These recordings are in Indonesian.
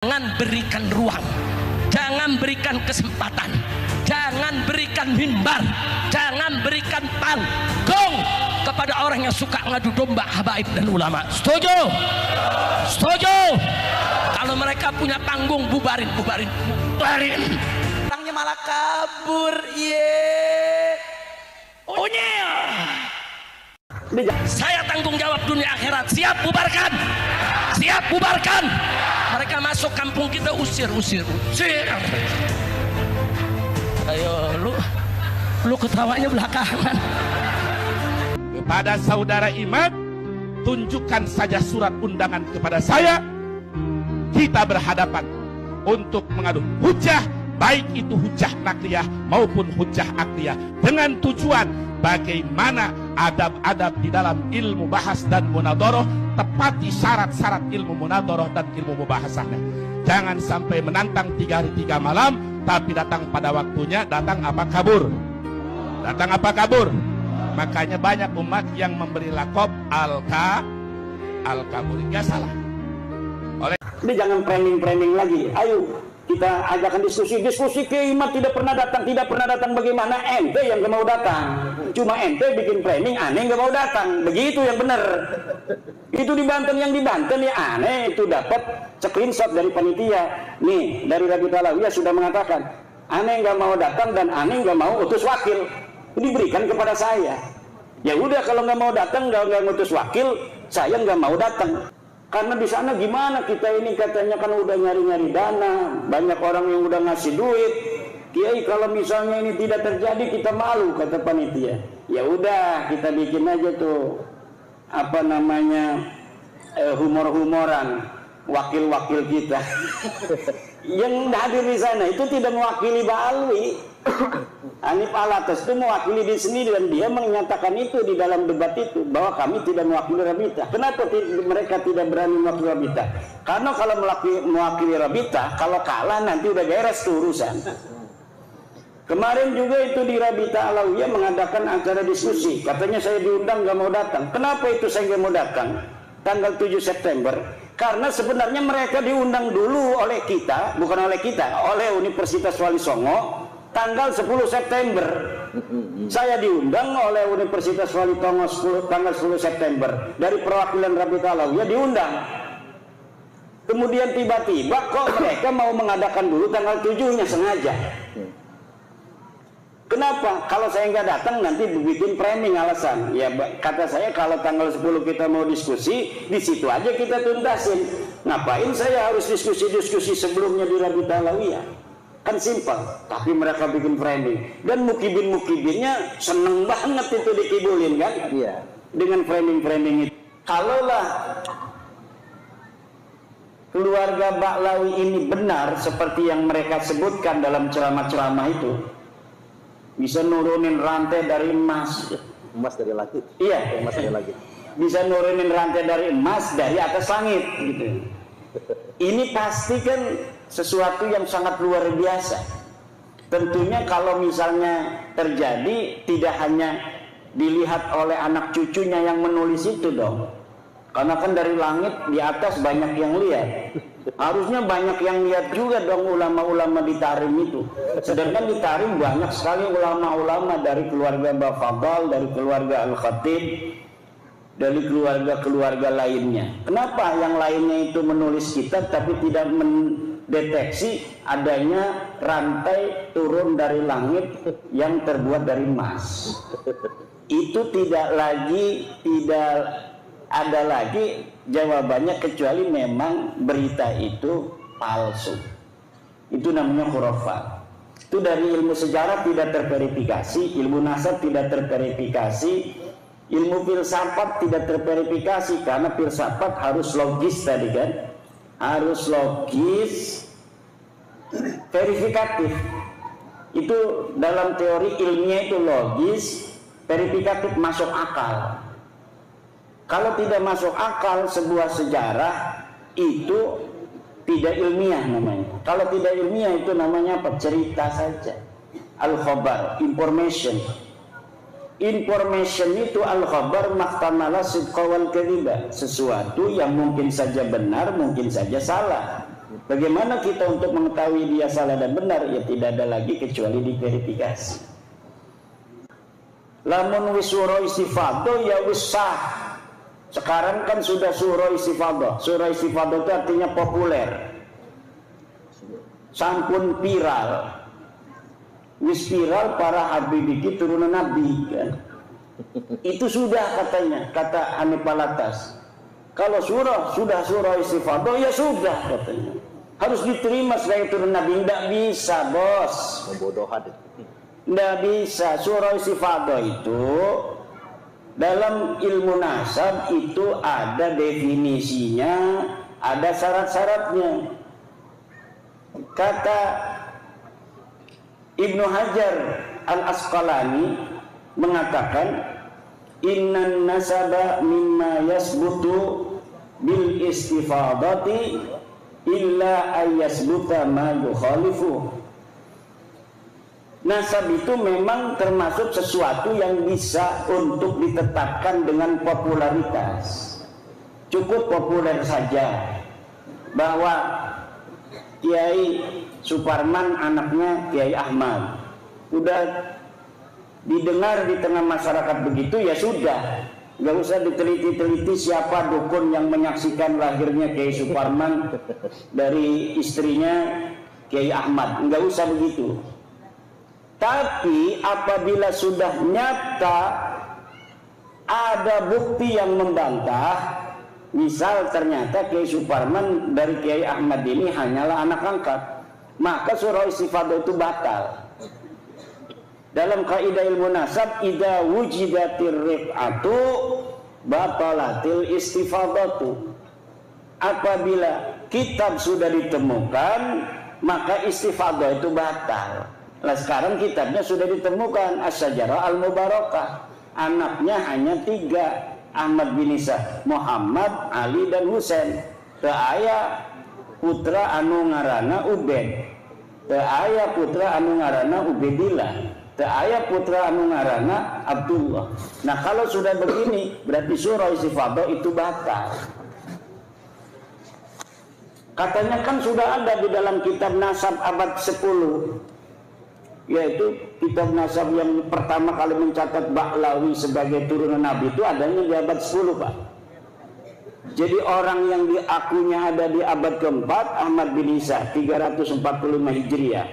Jangan berikan ruang, jangan berikan kesempatan, jangan berikan mimbar, jangan berikan panggung kepada orang yang suka ngadu domba habaib dan ulama. Setuju? Setuju? Kalau mereka punya panggung, bubarin. Orangnya malah kabur. Saya tanggung jawab dunia akhirat. Siap bubarkan, siap bubarkan. Mereka masuk kampung kita, usir. Ayo lu ketawanya belakangan. Kepada saudara Imam, tunjukkan saja surat undangan kepada saya. Kita berhadapan untuk mengadu hujah, baik itu hujah nakliyah maupun hujah akliyah, dengan tujuan bagaimana adab-adab di dalam ilmu bahas dan munadharah, tepati syarat-syarat ilmu munadharah dan ilmu mubahasahnya. Jangan sampai menantang 3 hari 3 malam tapi datang pada waktunya, datang apa kabur. Makanya banyak umat yang memberi lakop al-kabur. Nggak salah. Jadi jangan framing lagi. Ayo kita ajakkan diskusi Kiai tidak pernah datang bagaimana? Ente yang gak mau datang, cuma ente bikin framing, aneh gak mau datang, begitu yang benar. Itu di Banten, yang di Banten ya aneh itu dapat screenshot dari panitia nih, dari Rabita Alawiyah sudah mengatakan aneh gak mau datang dan aneh gak mau utus wakil, diberikan kepada saya. Ya udah, kalau nggak mau datang, nggak ngutus wakil, saya nggak mau datang. Karena di sana gimana, kita ini katanya kan udah nyari dana, banyak orang yang udah ngasih duit. Kiai kalau misalnya ini tidak terjadi kita malu, kata panitia. Ya udah, kita bikin aja tuh apa namanya humor-humoran wakil-wakil kita yang hadir di sana itu tidak mewakili Pak Alwi. Hanif Alatas itu mewakili diri sendiri dan dia menyatakan itu di dalam debat itu bahwa kami tidak mewakili Rabita. Kenapa mereka tidak berani mewakili Rabita? Karena kalau mewakili Rabita, kalau kalah nanti udah beres tuh urusan. Kemarin juga itu di Rabita Alawiyah mengadakan acara diskusi. Katanya saya diundang nggak mau datang. Kenapa itu saya nggak mau datang? Tanggal 7 September. Karena sebenarnya mereka diundang dulu oleh kita, bukan oleh kita, oleh Universitas Wali Songo. Tanggal 10 September saya diundang oleh Universitas Wali Songo tanggal 10 September dari perwakilan Rabita Alawiyah diundang. Kemudian tiba-tiba kok mereka mau mengadakan dulu tanggal 7-nya sengaja. Kenapa? Kalau saya nggak datang nanti dibikin framing alasan. Ya kata saya kalau tanggal 10 kita mau diskusi, di situ aja kita tuntasin. Ngapain saya harus diskusi sebelumnya di Rabita Alawiyah? Kan simpel, tapi mereka bikin framing dan mukibinnya seneng banget itu dikibulin kan? Iya. Dengan framing itu. Kalaulah keluarga Ba'lawi ini benar seperti yang mereka sebutkan dalam ceramah-ceramah itu, bisa nurunin rantai dari emas dari langit. Iya, emas dari langit. Bisa nurunin rantai dari emas dari atas langit gitu. Ini pasti kan sesuatu yang sangat luar biasa. Tentunya kalau misalnya terjadi tidak hanya dilihat oleh anak cucunya yang menulis itu dong. Karena kan dari langit di atas banyak yang lihat. Harusnya banyak yang lihat juga dong ulama-ulama di Tarim itu. Sedangkan di Tarim banyak sekali ulama-ulama dari keluarga Bafadal, dari keluarga Al-Khatib, dari keluarga-keluarga lainnya. Kenapa yang lainnya itu menulis kitab tapi tidak mendeteksi adanya rantai turun dari langit yang terbuat dari emas? Itu tidak ada lagi jawabannya kecuali memang berita itu palsu. Itu namanya khurafat. Itu dari ilmu sejarah tidak terverifikasi, ilmu nasab tidak terverifikasi, ilmu filsafat tidak terverifikasi, karena filsafat harus logis tadi kan, harus logis, verifikatif. Itu dalam teori ilmiah itu logis, verifikatif, masuk akal. Kalau tidak masuk akal sebuah sejarah itu tidak ilmiah namanya. Kalau tidak ilmiah itu namanya apa? Cerita saja. Al-khabar, information. Information itu al-khabar mahtamala sidqa wal kadhiba, sesuatu yang mungkin saja benar, mungkin saja salah. Bagaimana kita untuk mengetahui dia salah dan benar? Ya tidak ada lagi kecuali diverifikasi. Lamun wis surah istifadah ya wis sah. Sekarang kan sudah surah istifadah. Surah istifadah itu artinya populer, sampun viral. Wis viral para habibiki turunan nabi kan. Itu sudah katanya, kata Hanifah Latas. Kalau sudah surah istifadah ya sudah katanya. Harus diterima sebagai turun nabi. Tidak bisa bos. Pembodohan. Tidak bisa. Surah istifadah itu dalam ilmu nasab itu ada definisinya, ada syarat-syaratnya. Kata Ibnu Hajar Al-Asqalani mengatakan, innan nasaba mimma yasbutu bil istifadati illa ayyasbuta ma yukhalifu. Nasab itu memang termasuk sesuatu yang bisa untuk ditetapkan dengan popularitas. Cukup populer saja bahwa Kiai Suparman anaknya Kiai Ahmad. Udah didengar di tengah masyarakat begitu ya sudah. Gak usah diteliti-teliti siapa dukun yang menyaksikan lahirnya Kiai Suparman dari istrinya Kiai Ahmad. Gak usah begitu. Tapi apabila sudah nyata ada bukti yang membantah, misal ternyata Kiai Suparman dari Kiai Ahmad ini hanyalah anak angkat, maka surah istifadah itu batal. Dalam kaidah ilmu nasab, idza wujidatir rif'atu batalatil istifadatu. Apabila kitab sudah ditemukan, maka istifadah itu batal. Nah sekarang kitabnya sudah ditemukan, As-Syajarah Al-Mubarakah. Anaknya hanya 3, Ahmad bin Isa, Muhammad, Ali dan Husain. Teu aya putra anu ngaranna Ubed, teu aya putra anu ngaranna Ubedillah, teu aya putra anu ngaranna Abdullah. Nah kalau sudah begini berarti surah istifadah itu batal. Katanya kan sudah ada di dalam kitab nasab abad 10, yaitu kitab nasab yang pertama kali mencatat Ba'lawi sebagai turunan Nabi itu adanya di abad 10 Pak. Jadi orang yang diakunya ada di abad keempat, Ahmad bin Isa 345 Hijriah,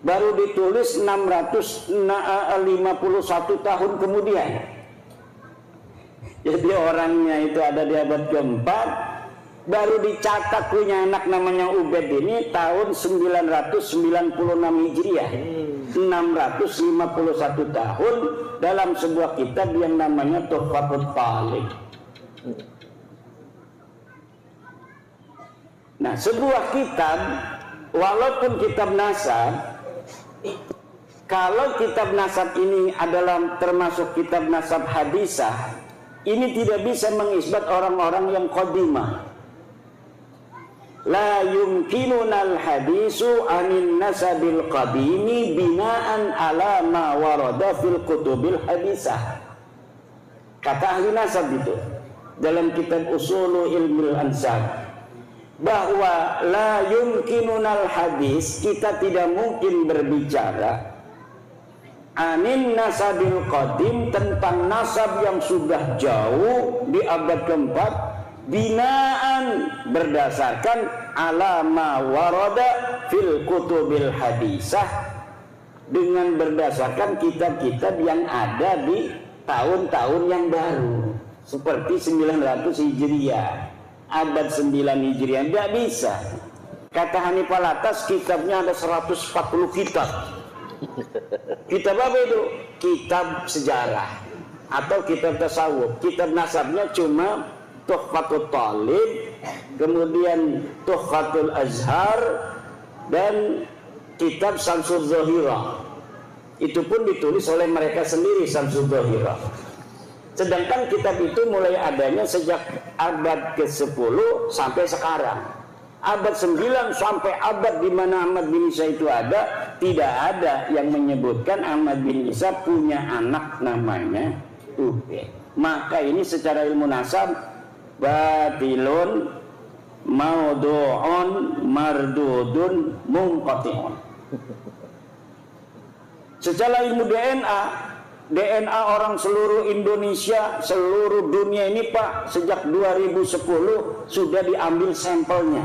baru ditulis 651 tahun kemudian. Jadi orangnya itu ada di abad keempat, baru dicatat punya anak namanya Ubed ini tahun 996 Hijriah. 651 tahun dalam sebuah kitab yang namanya Tuhfatul Talib. Nah, sebuah kitab walaupun kitab nasab, kalau kitab nasab ini adalah termasuk kitab nasab hadisah, ini tidak bisa mengisbat orang-orang yang qadimah. La yumkinunal hadisu anin nasabil qadimi binaan ala ma warada fil kutubil hadisah. Kata ahli nasab itu dalam kitab Usulu Ilmil Ansab, bahwa la yumkinunal hadis, kita tidak mungkin berbicara anin nasabil qadim, tentang nasab yang sudah jauh di abad keempat, binaan berdasarkan alama warada fil kutubil hadisah, dengan berdasarkan kitab-kitab yang ada di tahun-tahun yang baru seperti 900 Hijriah, abad 9 Hijriah. Tidak bisa. Kata Hanifah Latas kitabnya ada 140 kitab. Kitab apa itu? Kitab sejarah atau kitab tasawuf. Kitab nasabnya cuma Tuhfatul Talib, kemudian Tuhfatul Azhar, dan kitab Syamsul Zahirah. Itu pun ditulis oleh mereka sendiri, Syamsul Zahirah. Sedangkan kitab itu mulai adanya sejak abad ke-10 sampai sekarang. Abad 9 sampai abad di mana Ahmad bin Isa itu ada, tidak ada yang menyebutkan Ahmad bin Isa punya anak namanya Ubed. Maka ini secara ilmu nasab batilun maudu'un mardudun munqati'un. Secara ilmu DNA orang seluruh Indonesia, seluruh dunia ini Pak, sejak 2010 sudah diambil sampelnya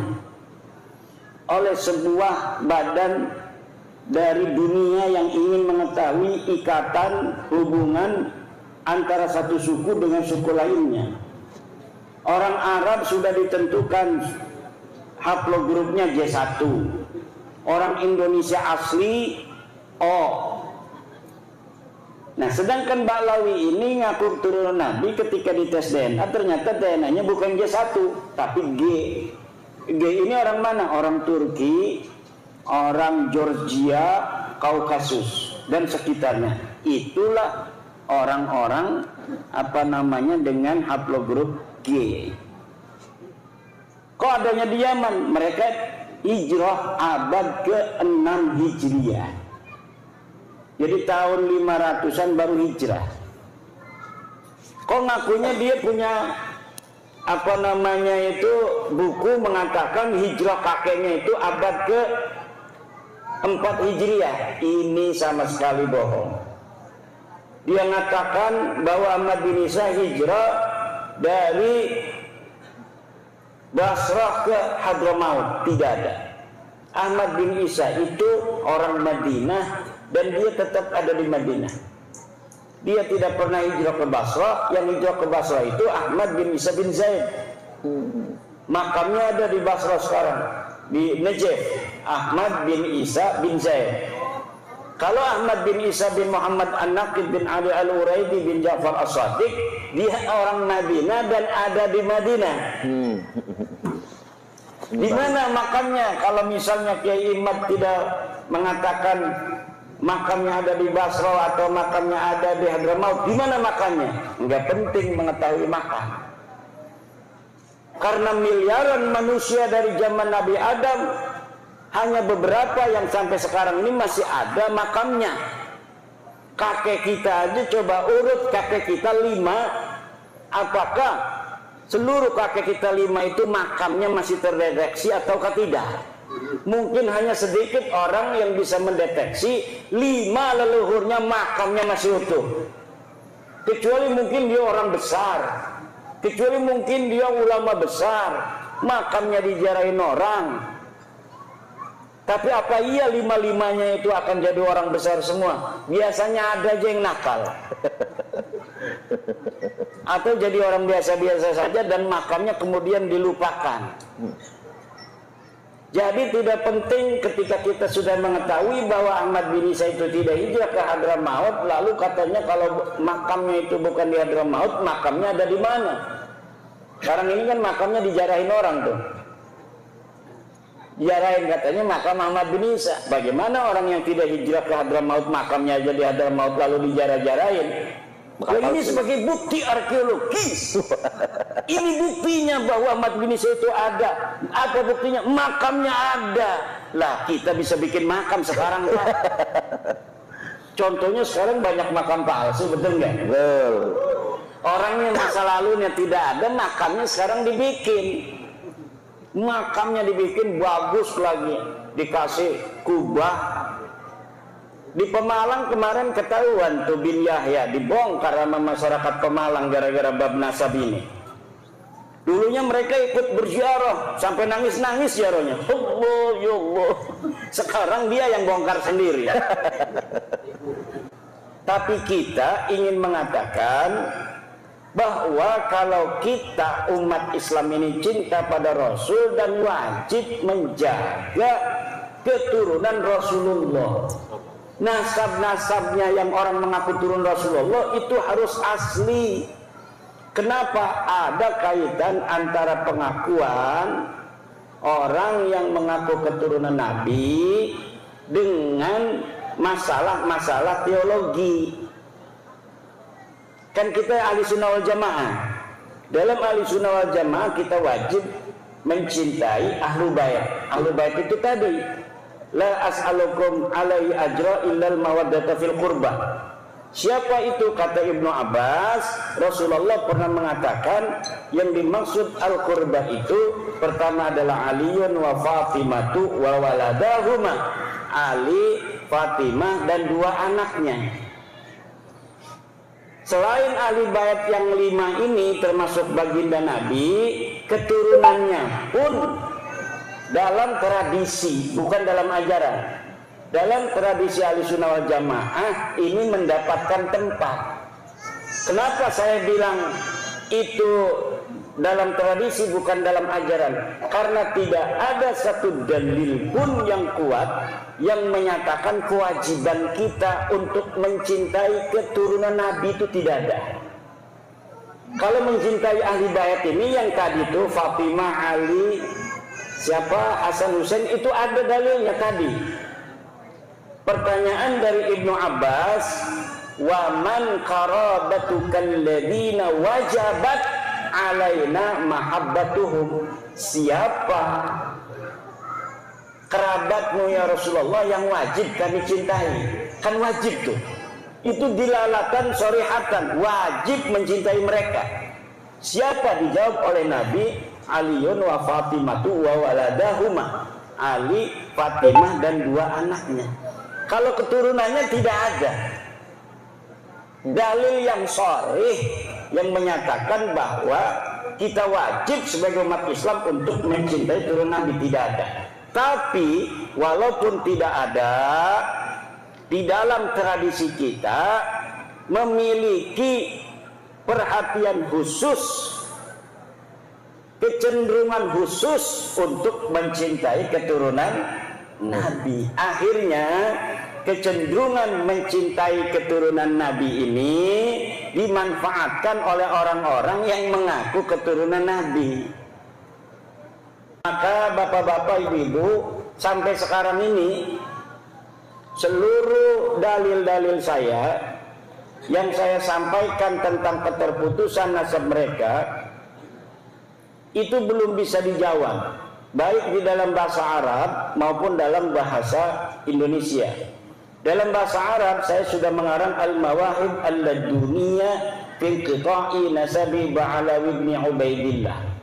oleh sebuah badan dari dunia yang ingin mengetahui ikatan hubungan antara satu suku dengan suku lainnya. Orang Arab sudah ditentukan haplogrupnya J1, orang Indonesia asli O. Nah, sedangkan Ba'lawi ini ngaku turunan Nabi, ketika dites DNA ternyata DNA-nya bukan J1 tapi G. G ini orang mana? Orang Turki, orang Georgia, Kaukasus dan sekitarnya. Itulah orang-orang dengan haplogrup G. Kok adanya di Yaman? Mereka hijrah abad ke-6 Hijriah. Jadi tahun 500-an baru hijrah. Kok ngakunya dia punya buku mengatakan hijrah kakeknya itu abad ke-4 Hijriah. Ini sama sekali bohong. Dia mengatakan bahwa Ahmad bin Isa hijrah dari Basrah ke Hadramaut. Tidak ada. Ahmad bin Isa itu orang Madinah dan dia tetap ada di Madinah. Dia tidak pernah hijrah ke Basrah. Yang hijrah ke Basrah itu Ahmad bin Isa bin Zaid. Makamnya ada di Basrah sekarang, di Najaf. Ahmad bin Isa bin Zaid. Kalau Ahmad bin Isa bin Muhammad An-Naqib bin Ali Al-Uraidi bin Ja'far As-Sadiq, dia orang Madinah dan ada di Madinah. Di mana makamnya? Kalau misalnya Kiai Imad tidak mengatakan makamnya ada di Basra atau makamnya ada di Hadramaut, di mana makamnya? Enggak penting mengetahui makam. Karena miliaran manusia dari zaman Nabi Adam, hanya beberapa yang sampai sekarang ini masih ada makamnya. Kakek kita aja coba urut kakek kita 5. Apakah seluruh kakek kita 5 itu makamnya masih terdeteksi ataukah tidak? Mungkin hanya sedikit orang yang bisa mendeteksi 5 leluhurnya makamnya masih utuh. Kecuali mungkin dia orang besar, kecuali mungkin dia ulama besar, makamnya dijarahin orang. Tapi apa iya 5-5-nya itu akan jadi orang besar semua? Biasanya ada aja yang nakal. Atau jadi orang biasa-biasa saja dan makamnya kemudian dilupakan. Jadi tidak penting ketika kita sudah mengetahui bahwa Ahmad bin Isa itu tidak hijrah ke Hadramaut, lalu katanya kalau makamnya itu bukan di Hadramaut, makamnya ada di mana? Sekarang ini kan makamnya dijarahin orang tuh. Jarahin katanya makam Ahmad bin Isa. Bagaimana orang yang tidak hijrah ke Hadramaut makamnya aja di Hadramaut lalu dijarah-jarahin? Ini sebagai bukti arkeologis. Ini buktinya bahwa Ahmad bin Isa itu ada. Apa buktinya? Makamnya ada. Lah kita bisa bikin makam sekarang kan? Contohnya sekarang banyak makam palsu, betul nggak? Betul. Orang yang masa lalunya tidak ada, makamnya sekarang dibikin. Makamnya dibikin bagus lagi, dikasih kubah. Di Pemalang kemarin ketahuan tuh bin Yahya dibongkar sama masyarakat Pemalang gara-gara bab nasab ini. Dulunya mereka ikut berziarah sampai nangis-nangis ziarahnya. Allah ya Allah. Sekarang dia yang bongkar sendiri. Tapi kita ingin mengatakan bahwa kalau kita umat Islam ini cinta pada Rasul dan wajib menjaga keturunan Rasulullah. Nasab-nasabnya yang orang mengaku turun Rasulullah itu harus asli. Kenapa? Ada kaitan antara pengakuan orang yang mengaku keturunan Nabi dengan masalah-masalah teologi. Kan kita ahli sunnah wal jamaah. Dalam ahli sunnah wal jamaah kita wajib mencintai ahlu bait. Ahlu bait itu tadi, la as'alukum alaihi ajra illal mawaddata fil qurbah. Siapa itu? Kata Ibnu Abbas, Rasulullah pernah mengatakan yang dimaksud al-qurba itu pertama adalah Aliun wa Fatimatu wa waladahuma, Ali, Fatimah dan dua anaknya. Selain ahli bait yang 5 ini termasuk baginda Nabi, keturunannya pun dalam tradisi, bukan dalam ajaran, dalam tradisi Ahlussunnah wal Jamaah ini mendapatkan tempat. Kenapa saya bilang itu dalam tradisi bukan dalam ajaran? Karena tidak ada satu dalil pun yang kuat yang menyatakan kewajiban kita untuk mencintai keturunan Nabi, itu tidak ada. Kalau mencintai ahli bait ini yang tadi itu Fatimah, Ali, siapa, Hasan, Husain, itu ada dalilnya tadi. Pertanyaan dari Ibnu Abbas, wa man qarabatukal ladina wajabat alaina mahabbatuhum, siapa kerabatmu ya Rasulullah yang wajib kami cintai? Kan wajib tuh, itu dilalatan sorihatan, wajib mencintai mereka. Siapa? Dijawab oleh Nabi, Aliun wa Fatimatu wa waladahuma, Ali, Fatimah dan dua anaknya. Kalau keturunannya tidak ada dalil yang sharih yang menyatakan bahwa kita wajib sebagai umat Islam untuk mencintai turunan Nabi, tidak ada. Tapi walaupun tidak ada, di dalam tradisi kita memiliki perhatian khusus, kecenderungan khusus untuk mencintai keturunan Nabi. Akhirnya kecenderungan mencintai keturunan Nabi ini dimanfaatkan oleh orang-orang yang mengaku keturunan Nabi. Maka bapak-bapak, ibu-ibu, sampai sekarang ini seluruh dalil-dalil saya yang saya sampaikan tentang keterputusan nasab mereka itu belum bisa dijawab, baik di dalam bahasa Arab maupun dalam bahasa Indonesia. Dalam bahasa Arab saya sudah mengarang Al-Mawahib Al-Laduniyah fi Qita'i Nasabi Ba'alawi ibn Ubaidillah.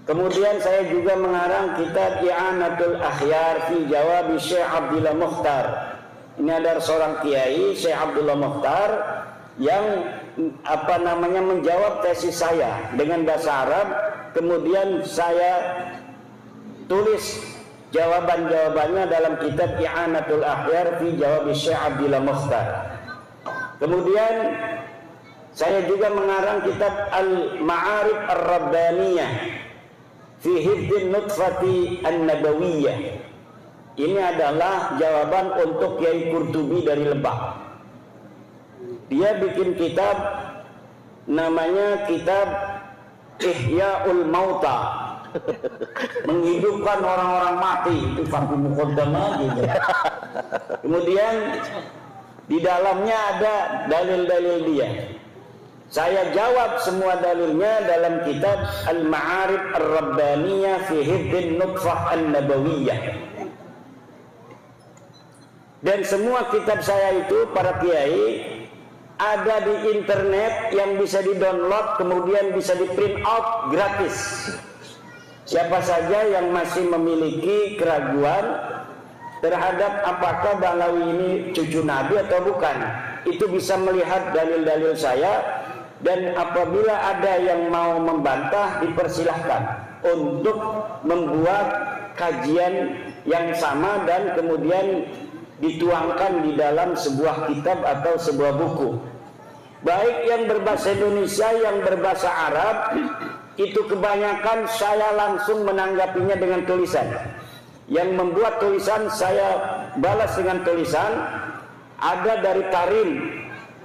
Kemudian saya juga mengarang kitab I'anatul Akhyar fi Jawabi Syekh Abdullah Mukhtar. Ini ada seorang kiai, Syekh Abdullah Mukhtar, yang menjawab tesis saya dengan bahasa Arab. Kemudian saya tulis jawaban-jawabannya dalam kitab I'anatul Akhyar fi Jawabi Syekh Abdullah Mukhtar. Kemudian saya juga mengarang kitab Al-Ma'arif Ar-Rabbaniyah fi Hibdin Nutfati An-Nabawiyah. Ini adalah jawaban untuk Kiai Qurtubi dari Lebak. Dia bikin kitab namanya kitab Ihya'ul Mauta, menghidupkan orang-orang mati. Itu Fakih Muqaddamah gitu. Kemudian di dalamnya ada dalil-dalil dia. Saya jawab semua dalilnya dalam kitab Al-Ma'arif Ar-Rabbaniyah fi Hibdin Nutfah An-Nabawiyah. Dan semua kitab saya itu, para kiai, ada di internet yang bisa di-download, kemudian bisa di-print out gratis. Siapa saja yang masih memiliki keraguan terhadap apakah Balawi ini cucu Nabi atau bukan, itu bisa melihat dalil-dalil saya. Dan apabila ada yang mau membantah, dipersilahkan untuk membuat kajian yang sama dan kemudian dituangkan di dalam sebuah kitab atau sebuah buku. Baik yang berbahasa Indonesia, yang berbahasa Arab, itu kebanyakan saya langsung menanggapinya dengan tulisan. Yang membuat tulisan saya balas dengan tulisan. Ada dari Tarim,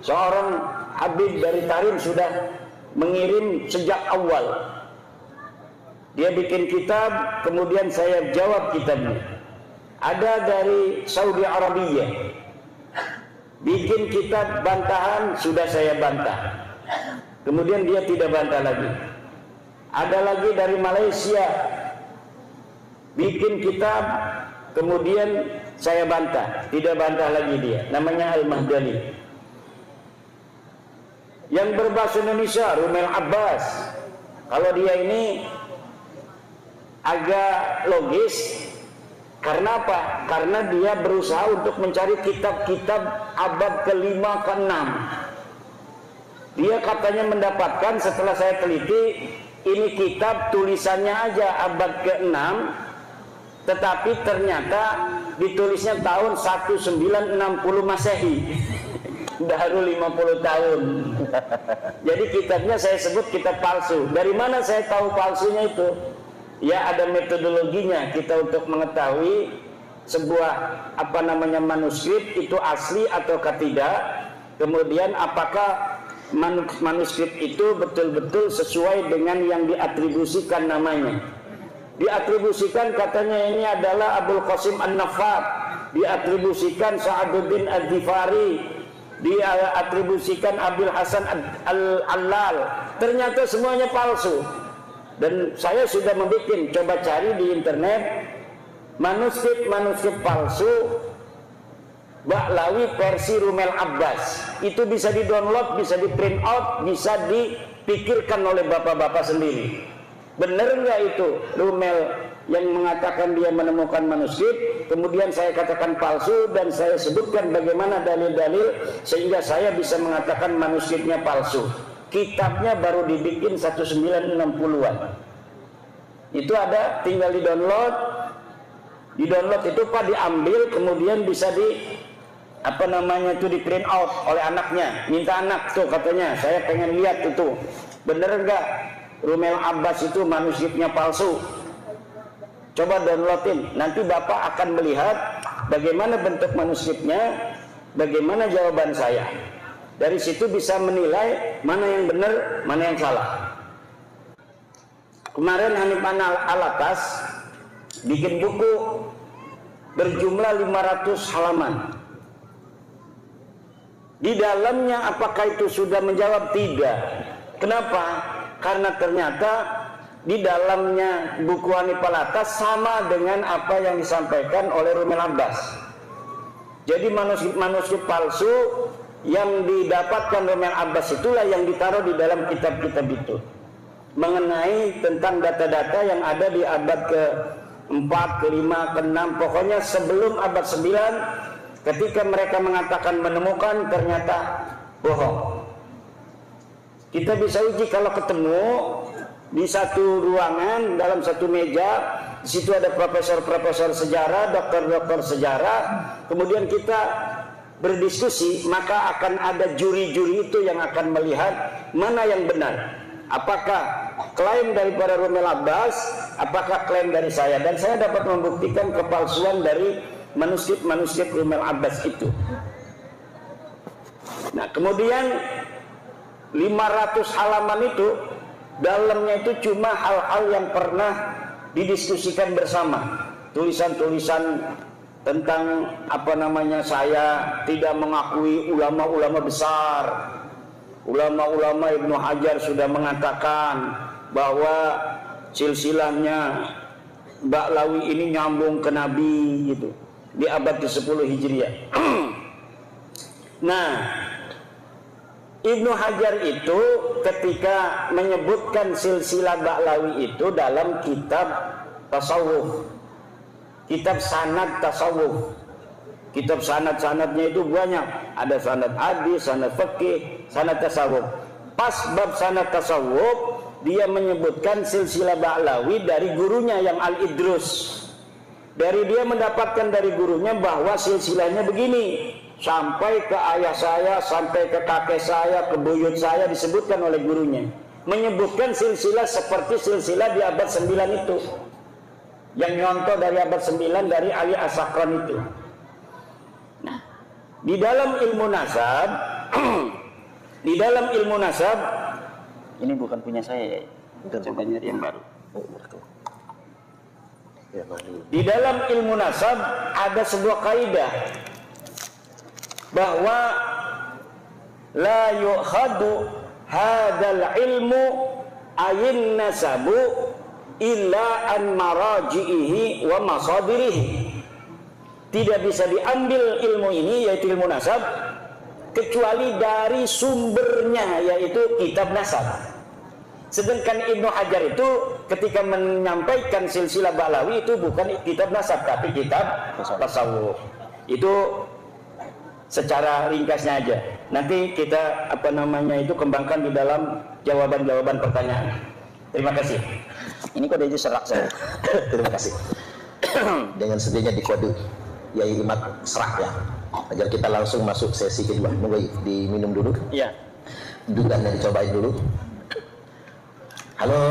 seorang Habib dari Tarim sudah mengirim sejak awal. Dia bikin kitab, kemudian saya jawab kitabnya. Ada dari Saudi Arabia, bikin kitab bantahan, sudah saya bantah. Kemudian dia tidak bantah lagi. Ada lagi dari Malaysia, bikin kitab, kemudian saya bantah, tidak bantah lagi dia. Namanya Al-Mahdani. Yang berbahasa Indonesia, Rumel Abbas, Kalau dia ini agak logis, karena apa? Karena dia berusaha untuk mencari kitab-kitab abad ke-5 ke-6. Dia katanya mendapatkan, setelah saya teliti, ini kitab tulisannya aja abad ke-6, tetapi ternyata ditulisnya tahun 1960 Masehi. Baru 50 tahun. Jadi kitabnya saya sebut kitab palsu. Dari mana saya tahu palsunya itu? Ya, ada metodologinya kita untuk mengetahui sebuah manuskrip itu asli atau tidak. Kemudian apakah manuskrip itu betul-betul sesuai dengan yang diatribusikan namanya. Diatribusikan katanya ini adalah Abul Qasim An-Nafat, diatribusikan Sa'aduddin Ad-Difari, diatribusikan Abil Hasan Al-Allal. Ternyata semuanya palsu. Dan saya sudah membuat, coba cari di internet manuskrip palsu Ba'lawi versi Rumel Abbas. Itu bisa di-download, bisa di-print out, bisa dipikirkan oleh bapak-bapak sendiri. Benar nggak itu Rumel yang mengatakan dia menemukan manuskrip, kemudian saya katakan palsu, dan saya sebutkan bagaimana dalil-dalil sehingga saya bisa mengatakan manuskripnya palsu. Kitabnya baru dibikin 1960-an. Itu ada, tinggal di-download. Di-download itu Pak diambil, kemudian bisa di di print out oleh anaknya. Minta anak tuh katanya, saya pengen lihat itu. Bener enggak Rumel Abbas itu manuskripnya palsu? Coba downloadin, nanti Bapak akan melihat bagaimana bentuk manuskripnya, bagaimana jawaban saya. Dari situ bisa menilai mana yang benar, mana yang salah. Kemarin Hanif Alatas bikin buku berjumlah 500 halaman. Di dalamnya apakah itu sudah menjawab? Tidak. Kenapa? Karena ternyata di dalamnya buku Hanif Alatas sama dengan apa yang disampaikan oleh Rumel Abbas. Jadi manuskrip palsu yang didapatkan Rumel Abbas itulah yang ditaruh di dalam kitab-kitab itu, mengenai tentang data-data yang ada di abad ke-4, ke-5, ke-6, pokoknya sebelum abad 9, ketika mereka mengatakan menemukan, ternyata bohong. Kita bisa uji kalau ketemu di satu ruangan, dalam satu meja, di situ ada profesor-profesor sejarah, dokter-dokter sejarah, kemudian kita berdiskusi, maka akan ada juri-juri itu yang akan melihat mana yang benar. Apakah klaim daripada Rumel Abbas, apakah klaim dari saya. Dan saya dapat membuktikan kepalsuan dari manuskrip Rumel Abbas itu. Nah, kemudian 500 halaman itu, dalamnya itu cuma hal-hal yang pernah didiskusikan bersama. Tulisan-tulisan tentang saya tidak mengakui ulama-ulama besar. Ulama-ulama Ibnu Hajar sudah mengatakan bahwa silsilahnya Ba'lawi ini nyambung ke Nabi gitu, di abad ke-10 Hijriah. Nah, Ibnu Hajar itu ketika menyebutkan silsilah Ba'lawi itu dalam kitab tasawuf, kitab sanad tasawuf. Kitab sanad-sanadnya itu banyak, ada sanad hadis, sanad fikih, sanad tasawuf. Pas bab sanad tasawuf, dia menyebutkan silsilah Ba'lawi dari gurunya yang Al-Idrus. Dari dia mendapatkan dari gurunya bahwa silsilahnya begini, sampai ke ayah saya, sampai ke kakek saya, ke buyut saya, disebutkan oleh gurunya. Menyebutkan silsilah seperti silsilah di abad 9 itu, yang nyontoh dari abad 9 dari Ali As-Sakran itu. Nah, di dalam ilmu nasab di dalam ilmu nasab ini bukan punya saya ya, coba nyari yang baru. Di dalam ilmu nasab ada sebuah kaidah bahwa la yu'khadu hadzal ilmu ayin nasabu illa an maraji'ihi wa masadirihi. Tidak bisa diambil ilmu ini, yaitu ilmu nasab, kecuali dari sumbernya, yaitu kitab nasab. Sedangkan Ibnu Hajar itu ketika menyampaikan silsilah Ba'lawi itu bukan kitab nasab tapi kitab tasawuf. Itu secara ringkasnya aja. Nanti kita kembangkan di dalam jawaban-jawaban pertanyaan. Terima kasih. Ini kode itu serak saya. Terima kasih. Dengan sedianya di kode Yai Imad serak ya. Agar kita langsung masuk sesi kedua. Monggo diminum dulu. Iya. Duduknya dicobain dulu. Halo.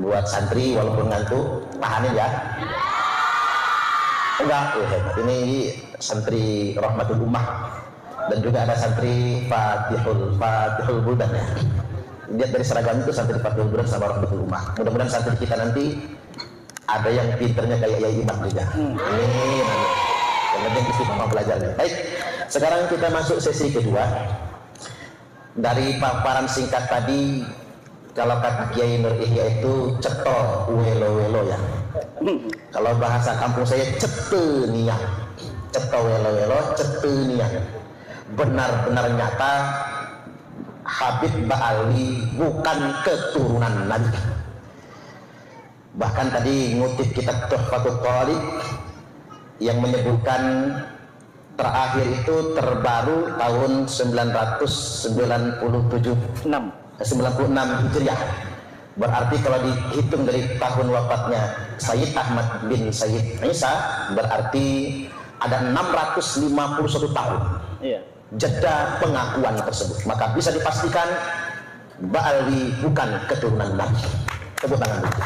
Buat santri walaupun ngantuk tahanin ya. Enggak, ini santri Rahmatul Ummah dan juga ada santri Fatihul Buldan ya. Lihat dari seragam itu santri Fatihul Buldan sama Rahmatul Ummah. Mudah-mudahan santri kita nanti ada yang pinternya kayak Yai Imam juga. Amin. Yang penting istiqomah belajarnya. Baik, sekarang kita masuk sesi kedua. Dari paparan singkat tadi, kalau kata Kiai Nur Ihya itu ceto welo-welo ya. Kalau bahasa kampung saya ceteniang, ceto welo-welo ceteniang. Benar-benar nyata Habib Ba'alawi bukan keturunan Nabi. Bahkan tadi ngutip kitab Tuhfatul Thalib yang menyebutkan terakhir itu terbaru tahun 96 Hijriah. Berarti kalau dihitung dari tahun wafatnya Sayyid Ahmad bin Sayyid Isa, berarti ada 651 tahun jeda pengakuan tersebut. Maka bisa dipastikan Ba'alawi bukan keturunan Nabi. Tepuk tangan dulu.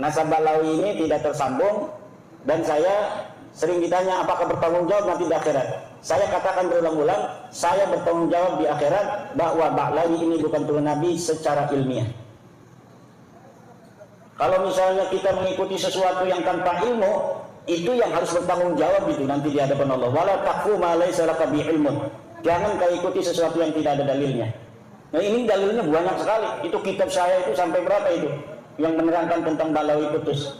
Nasab Ba'alawi ini tidak tersambung dan saya sering ditanya apakah bertanggung jawab nanti di akhirat. Saya katakan berulang-ulang, saya bertanggung jawab di akhirat bahwa Ba'alawi ini bukan turun Nabi secara ilmiah. Kalau misalnya kita mengikuti sesuatu yang tanpa ilmu, itu yang harus bertanggung jawab itu nanti di hadapan Allah. Wala taqfu ma laysa laka bi ilmun. Jangan kau ikuti sesuatu yang tidak ada dalilnya. Nah ini dalilnya banyak sekali. Itu kitab saya itu sampai berapa itu yang menerangkan tentang Ba'alawi putus.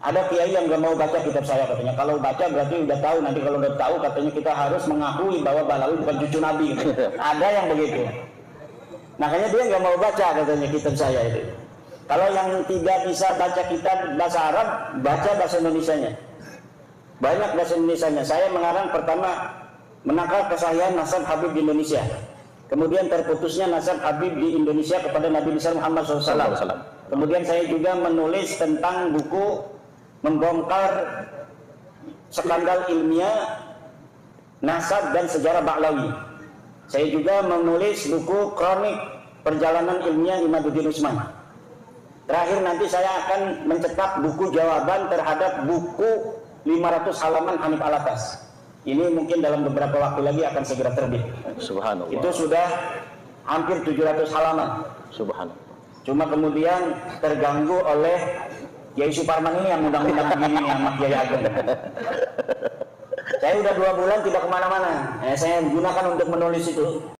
Ada kiai yang gak mau baca kitab saya katanya. Kalau baca berarti udah tahu. Nanti kalau udah tahu katanya kita harus mengakui bahwa Ba'alawi bukan cucu Nabi. Ada yang begitu. Makanya dia gak mau baca katanya kitab saya itu. Kalau yang tidak bisa baca kitab bahasa Arab, baca bahasa Indonesianya. Banyak bahasa Indonesianya. Saya mengarang pertama menangkal kesahihan nasab Habib di Indonesia. Kemudian terputusnya nasab Habib di Indonesia kepada Nabi besar Muhammad SAW. Kemudian saya juga menulis tentang buku membongkar skandal ilmiah nasab dan sejarah Ba'alawi. Saya juga menulis buku kronik perjalanan ilmiah Imaduddin Usman. Terakhir nanti saya akan mencetak buku jawaban terhadap buku 500 halaman Hanif Alatas. Ini mungkin dalam beberapa waktu lagi akan segera terbit. Subhanallah. Itu sudah hampir 700 halaman. Subhanallah. Cuma kemudian terganggu oleh Kiai Suparman ini yang undang-undang begini yang sama Kiai Ageng. Saya udah 2 bulan tidak kemana-mana. Saya gunakan untuk menulis itu.